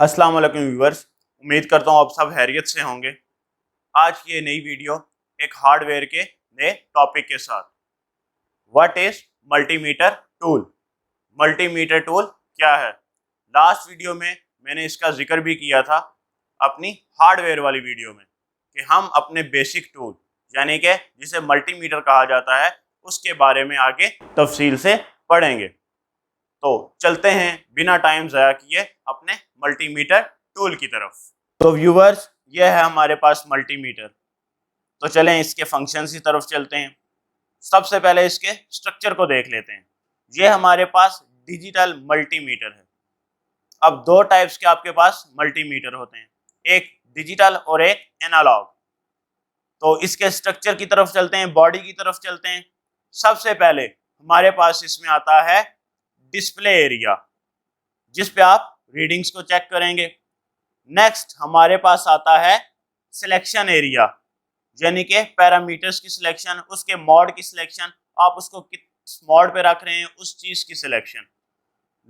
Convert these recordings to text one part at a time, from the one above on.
अस्सलाम वालेकुम व्यूअर्स, उम्मीद करता हूँ आप सब खैरियत से होंगे। आज की ये नई वीडियो एक हार्डवेयर के नए टॉपिक के साथ। What is multimeter tool? Multimeter tool क्या है? लास्ट वीडियो में मैंने इसका जिक्र भी किया था अपनी हार्डवेयर वाली वीडियो में कि हम अपने बेसिक टूल यानी कि जिसे मल्टीमीटर कहा जाता है उसके बारे में आगे तफसील से पढ़ेंगे। तो चलते हैं बिना टाइम ज़ाया किए अपने मल्टीमीटर टूल की तरफ। तो व्यूवर्स, ये है हमारे पास मल्टीमीटर। तो चलें इसके फंक्शंस की तरफ चलते हैं। सबसे पहले इसके स्ट्रक्चर को देख लेते हैं। ये हमारे पास डिजिटल मल्टीमीटर है। अब दो टाइप्स के आपके पास मल्टीमीटर होते हैं, एक डिजिटल और एक एनालॉग। तो इसके स्ट्रक्चर की तरफ चलते हैं, बॉडी की तरफ चलते हैं। सबसे पहले हमारे पास इसमें आता है डिस्प्ले एरिया, जिस पे आप रीडिंग्स को चेक करेंगे। नेक्स्ट हमारे पास आता है सिलेक्शन एरिया, यानी कि पैरामीटर्स की सिलेक्शन, उसके मॉड की सिलेक्शन, आप उसको किस मॉड पे रख रहे हैं उस चीज की सिलेक्शन।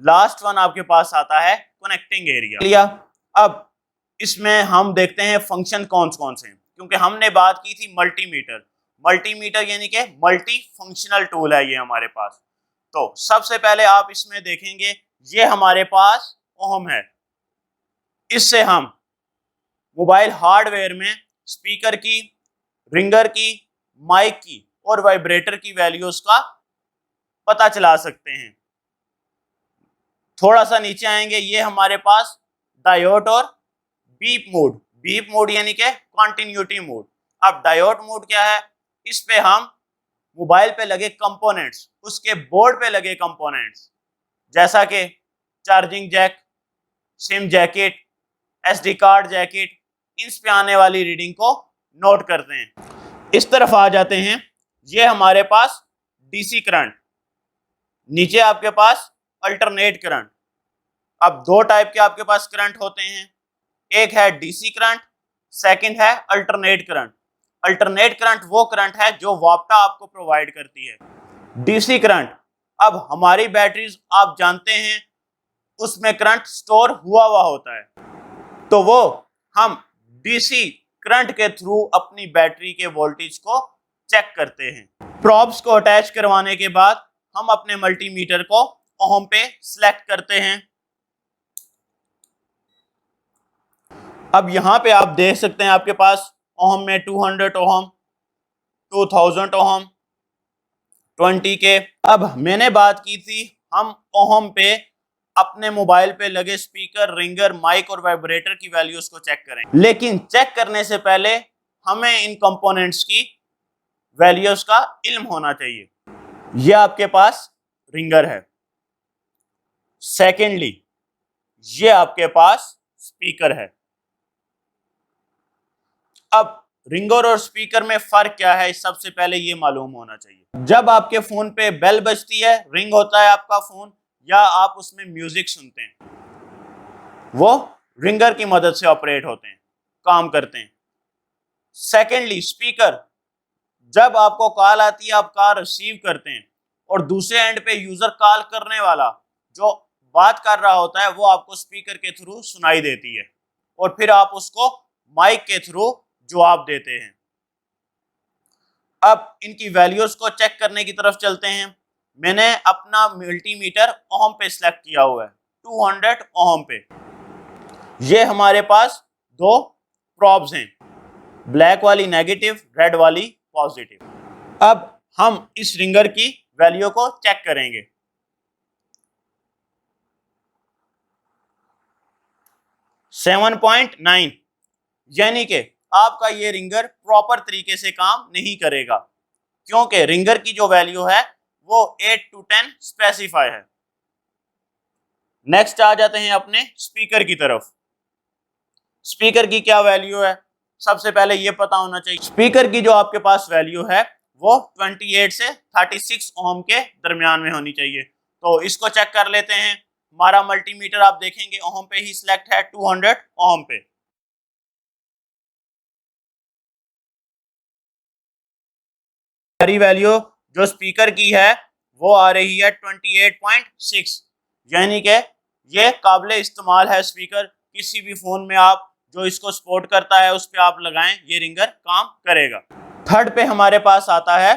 लास्ट वन आपके पास आता है कनेक्टिंग एरिया। अब इसमें हम देखते हैं फंक्शन कौन कौन से हैं, क्योंकि हमने बात की थी मल्टीमीटर। मल्टीमीटर यानी कि मल्टी फंक्शनल टूल है ये हमारे पास। तो सबसे पहले आप इसमें देखेंगे ये हमारे पास ओम है। इससे हम मोबाइल हार्डवेयर में स्पीकर की, रिंगर की, माइक की और वाइब्रेटर की वैल्यूज का पता चला सकते हैं। थोड़ा सा नीचे आएंगे, ये हमारे पास डायोड और बीप मोड। बीप मोड यानी कि कॉन्टिन्यूटी मोड। अब डायोड मोड क्या है? इस पे हम मोबाइल पे लगे कंपोनेंट्स, उसके बोर्ड पे लगे कंपोनेंट्स जैसा कि charging jack, SIM jacket, SD card jacket, इन पे आने वाली रीडिंग को नोट करते हैं। इस तरफ आ जाते हैं, ये हमारे पास डीसी करंट, नीचे आपके पास अल्टरनेट करंट। अब दो टाइप के आपके पास करंट होते हैं, एक है डीसी करंट, सेकंड है अल्टरनेट करंट। अल्टरनेट करंट वो करंट है जो वापटा आपको प्रोवाइड करती है। डीसी करंट, अब हमारी बैटरीज आप जानते हैं उसमें करंट स्टोर हुआ होता है, तो वो हम डीसी करंट के थ्रू अपनी बैटरी के वोल्टेज को चेक करते हैं। प्रॉब्स को अटैच करवाने के बाद हम अपने मल्टीमीटर को ओम पे सिलेक्ट करते हैं। अब यहां पे आप देख सकते हैं आपके पास ओम में 200 ओम, 2000 ओम, 20 के। अब मैंने बात की थी हम ओम पे अपने मोबाइल पे लगे स्पीकर, रिंगर, माइक और वाइब्रेटर की वैल्यूज को चेक करें, लेकिन चेक करने से पहले हमें इन कंपोनेंट्स की वैल्यूज का इल्म होना चाहिए। यह आपके पास रिंगर है। सेकेंडली ये आपके पास स्पीकर है। अब रिंगर और स्पीकर में फर्क क्या है, सबसे पहले ये मालूम होना चाहिए। जब आपके फोन पे बेल बजती है, रिंग होता है आपका फोन, या आप उसमें म्यूजिक सुनते हैं, वो रिंगर की मदद से ऑपरेट होते हैं, काम करते हैं। सेकेंडली स्पीकर, जब आपको कॉल आती है, आप कॉल रिसीव करते हैं और दूसरे एंड पे यूजर कॉल करने वाला जो बात कर रहा होता है वो आपको स्पीकर के थ्रू सुनाई देती है और फिर आप उसको माइक के थ्रू जवाब देते हैं। अब इनकी वैल्यूज को चेक करने की तरफ चलते हैं। मैंने अपना मल्टीमीटर ओम पे सिलेक्ट किया हुआ है, 200 ओम पे। ये हमारे पास दो प्रॉब्स हैं, ब्लैक वाली नेगेटिव, रेड वाली पॉजिटिव। अब हम इस रिंगर की वैल्यू को चेक करेंगे। सेवन 7.9, यानी कि आपका ये रिंगर प्रॉपर तरीके से काम नहीं करेगा, क्योंकि रिंगर की जो वैल्यू है वो 8 to 10 स्पेसिफाई है। नेक्स्ट आ जाते हैं अपने स्पीकर की तरफ। स्पीकर की क्या वैल्यू है, सबसे पहले ये पता होना चाहिए। स्पीकर की जो आपके पास वैल्यू है वो 28 से 36 ओम के दरमियान में होनी चाहिए। तो इसको चेक कर लेते हैं। हमारा मल्टीमीटर आप देखेंगे ओम पे ही सिलेक्ट है, 200 ओम पे। हमारी वैल्यू जो स्पीकर की है वो आ रही है 28.6, यानी कि ये काबिल इस्तेमाल है स्पीकर। किसी भी फोन में आप जो इसको सपोर्ट करता है उस पर आप लगाएं, ये रिंगर काम करेगा। थर्ड पे हमारे पास आता है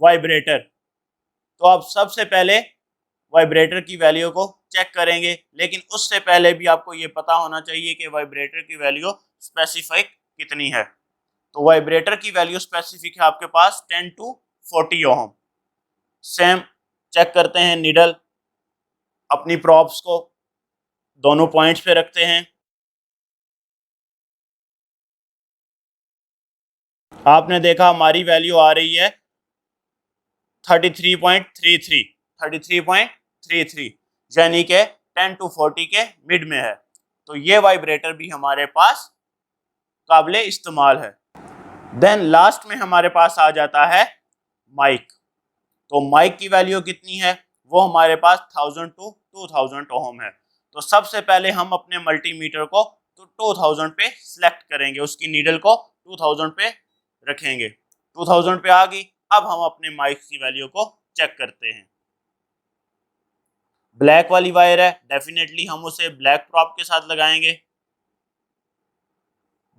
वाइब्रेटर। तो आप सबसे पहले वाइब्रेटर की वैल्यू को चेक करेंगे, लेकिन उससे पहले भी आपको ये पता होना चाहिए कि वाइब्रेटर की वैल्यू स्पेसिफिक कितनी है। तो वाइब्रेटर की वैल्यू स्पेसिफिक है आपके पास 10 to 40 ओम। सेम चेक करते हैं, नीडल अपनी प्रॉप्स को दोनों पॉइंट्स पे रखते हैं। आपने देखा हमारी वैल्यू आ रही है 33.33, 33.33, यानी कि 10 to 40 के मिड में है। तो ये वाइब्रेटर भी हमारे पास काबिले इस्तेमाल है। देन लास्ट में हमारे पास आ जाता है माइक। तो माइक की वैल्यू कितनी है, वो हमारे पास 1000 to 2000 ओम है। तो सबसे पहले हम अपने मल्टीमीटर को 2000 पे सिलेक्ट करेंगे, उसकी नीडल को 2000 पे रखेंगे। 2000 पे आ गई। अब हम अपने माइक की वैल्यू को चेक करते हैं। ब्लैक वाली वायर है, डेफिनेटली हम उसे ब्लैक प्रॉप के साथ लगाएंगे।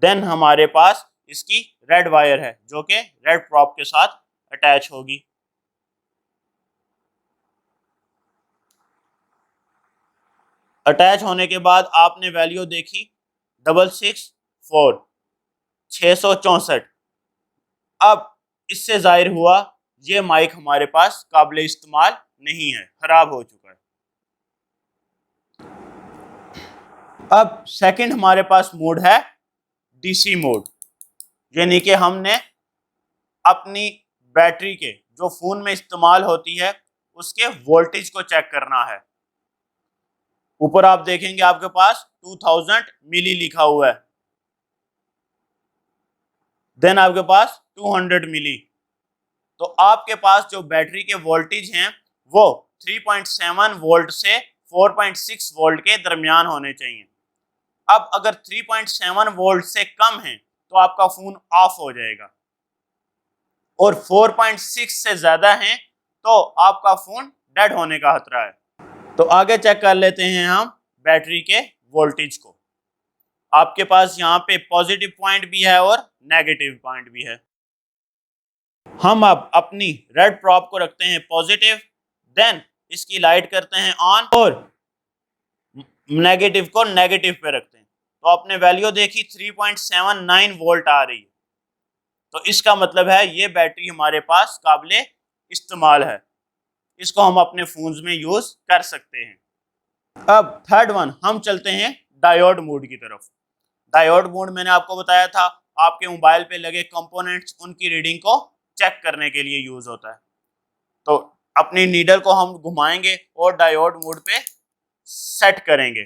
देन हमारे पास इसकी रेड वायर है जो कि रेड प्रॉप के साथ अटैच होगी। अटैच होने के बाद आपने वैल्यू देखी 664, 664। अब इससे जाहिर हुआ ये माइक हमारे पास काबिले इस्तेमाल नहीं है, खराब हो चुका है। अब सेकंड हमारे पास मोड है डीसी मोड, यानी कि हमने अपनी बैटरी के जो फोन में इस्तेमाल होती है उसके वोल्टेज को चेक करना है। ऊपर आप देखेंगे आपके पास 2000 मिली लिखा हुआ है, देन आपके पास 200 मिली। तो आपके पास जो बैटरी के वोल्टेज हैं वो 3.7 वोल्ट से 4.6 वोल्ट के दरमियान होने चाहिए। अब अगर 3.7 वोल्ट से कम है तो आपका फोन ऑफ हो जाएगा, और 4.6 से ज्यादा है तो आपका फोन डेड होने का खतरा है। तो आगे चेक कर लेते हैं हम बैटरी के वोल्टेज को। आपके पास यहाँ पे पॉजिटिव पॉइंट भी है और नेगेटिव पॉइंट भी है। हम अब अपनी रेड प्रॉप को रखते हैं पॉजिटिव, देन इसकी लाइट करते हैं ऑन और नेगेटिव को नेगेटिव पे रखते हैं। तो आपने वैल्यू देखी 3.79 वोल्ट आ रही है। तो इसका मतलब है ये बैटरी हमारे पास काबिले इस्तेमाल है, इसको हम अपने फोन्स में यूज कर सकते हैं। अब थर्ड वन हम चलते हैं डायोड मोड की तरफ। डायोड मोड मैंने आपको बताया था आपके मोबाइल पे लगे कंपोनेंट्स उनकी रीडिंग को चेक करने के लिए यूज होता है। तो अपनी नीडल को हम घुमाएंगे और डायोड मोड पे सेट करेंगे।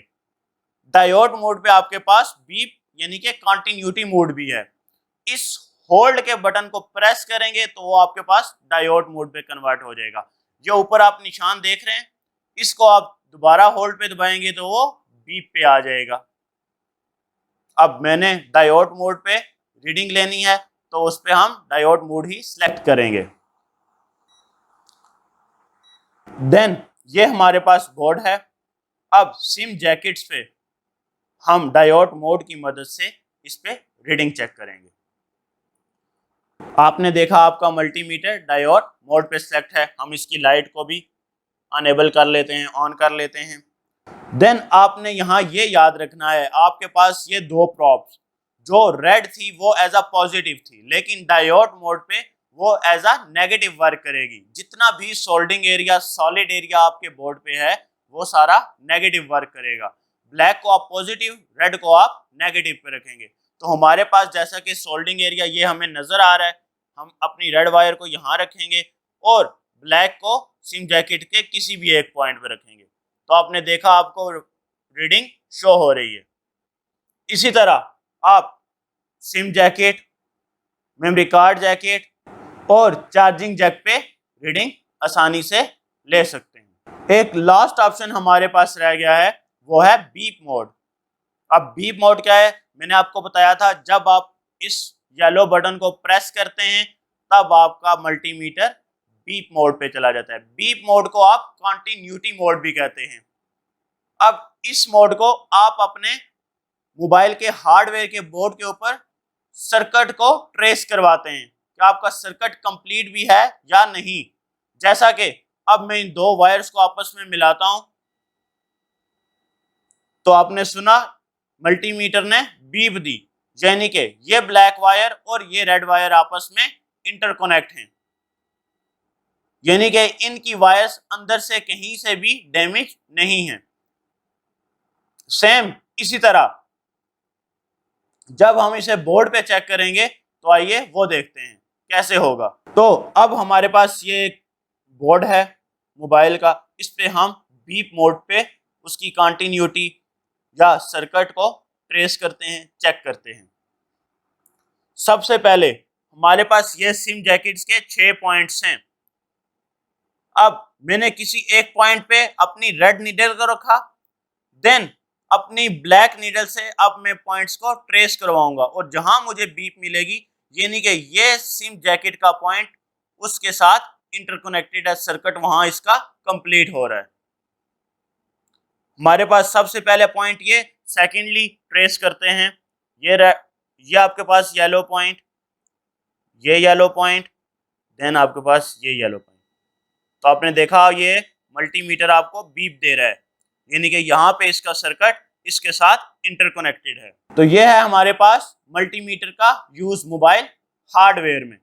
डायोड मोड पे आपके पास बीप यानी कि कंटिन्यूटी मोड भी है। इस होल्ड के बटन को प्रेस करेंगे तो वो आपके पास डायोड मोड पे कन्वर्ट हो जाएगा। जो ऊपर आप निशान देख रहे हैं इसको आप दोबारा होल्ड पे दबाएंगे तो वो बीप पे आ जाएगा। अब मैंने डायोड मोड पे रीडिंग लेनी है तो उस पे हम डायोड मोड ही सिलेक्ट करेंगे। देन ये हमारे पास बोर्ड है। अब सिम जैकेट्स पे हम डायोड मोड की मदद से इस पे रीडिंग चेक करेंगे। आपने देखा आपका मल्टीमीटर डायोड मोड पे सिलेक्ट है। हम इसकी लाइट को भी अनेबल कर लेते हैं, ऑन कर लेते हैं। देन आपने यहाँ ये याद रखना है आपके पास ये दो प्रॉप्स जो रेड थी वो एज अ पॉजिटिव थी, लेकिन डायोड मोड पे वो एज अ नेगेटिव वर्क करेगी। जितना भी सोल्डिंग एरिया सॉलिड एरिया आपके बोर्ड पे है वो सारा नेगेटिव वर्क करेगा। ब्लैक को आप पॉजिटिव, रेड को आप नेगेटिव पे रखेंगे। तो हमारे पास जैसा कि सोल्डिंग एरिया ये हमें नजर आ रहा है, हम अपनी रेड वायर को यहाँ रखेंगे और ब्लैक को सिम जैकेट के किसी भी एक पॉइंट पे रखेंगे। तो आपने देखा आपको रीडिंग शो हो रही है। इसी तरह आप SIM jacket, memory card jacket और चार्जिंग जैक पे रीडिंग आसानी से ले सकते हैं। एक लास्ट ऑप्शन हमारे पास रह गया है वो है बीप मोड। अब बीप मोड क्या है, मैंने आपको बताया था जब आप इस येलो बटन को प्रेस करते हैं तब आपका मल्टीमीटर बीप मोड पे चला जाता है। बीप मोड को आप कंटिन्यूटी मोड भी कहते हैं। अब इस मोड को आप अपने मोबाइल के हार्डवेयर के बोर्ड के ऊपर सर्किट को ट्रेस करवाते हैं कि आपका सर्किट कंप्लीट भी है या नहीं। जैसा कि अब मैं इन दो वायर्स को आपस में मिलाता हूं तो आपने सुना मल्टीमीटर ने बीप दी, यानी कि ये ब्लैक वायर और ये रेड वायर आपस में इंटरकनेक्ट हैं, यानी कि इनकी वायर्स अंदर से कहीं से भी डैमेज नहीं है। सेम इसी तरह जब हम इसे बोर्ड पे चेक करेंगे तो आइए वो देखते हैं कैसे होगा। तो अब हमारे पास ये एक बोर्ड है मोबाइल का, इस पे हम बीप मोड पे उसकी कंटिन्यूटी या सर्किट को ट्रेस करते हैं, चेक करते हैं। सबसे पहले हमारे पास ये सिम जैकेट्स के 6 पॉइंट्स हैं। अब मैंने किसी एक पॉइंट पे अपनी रेड नीडल को रखा, देन अपनी ब्लैक नीडल से अब मैं पॉइंट्स को ट्रेस करवाऊंगा और जहां मुझे बीप मिलेगी यानी कि ये सिम जैकेट का पॉइंट उसके साथ इंटरकनेक्टेड है, सर्किट वहां इसका कंप्लीट हो रहा है। हमारे पास सबसे पहले पॉइंट ये, सेकेंडली ट्रेस करते हैं ये आपके पास येलो पॉइंट, ये येलो पॉइंट, देन आपके पास ये येलो पॉइंट। तो आपने देखा ये मल्टीमीटर आपको बीप दे रहा है, यानी कि यहाँ पे इसका सर्किट इसके साथ इंटरकनेक्टेड है। तो ये है हमारे पास मल्टीमीटर का यूज मोबाइल हार्डवेयर में।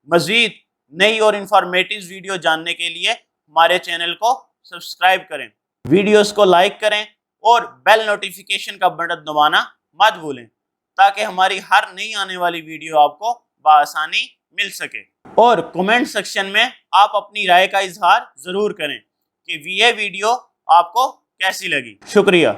मजीद नई और इंफॉर्मेटिव वीडियो जानने के लिए हमारे चैनल को सब्सक्राइब करें, वीडियोस को लाइक करें और बेल नोटिफिकेशन का बटन दबाना मत भूलें ताकि हमारी हर नई आने वाली वीडियो आपको बआसानी मिल सके। और कमेंट सेक्शन में आप अपनी राय का इजहार जरूर करें कि ये वीडियो आपको कैसी लगी। शुक्रिया।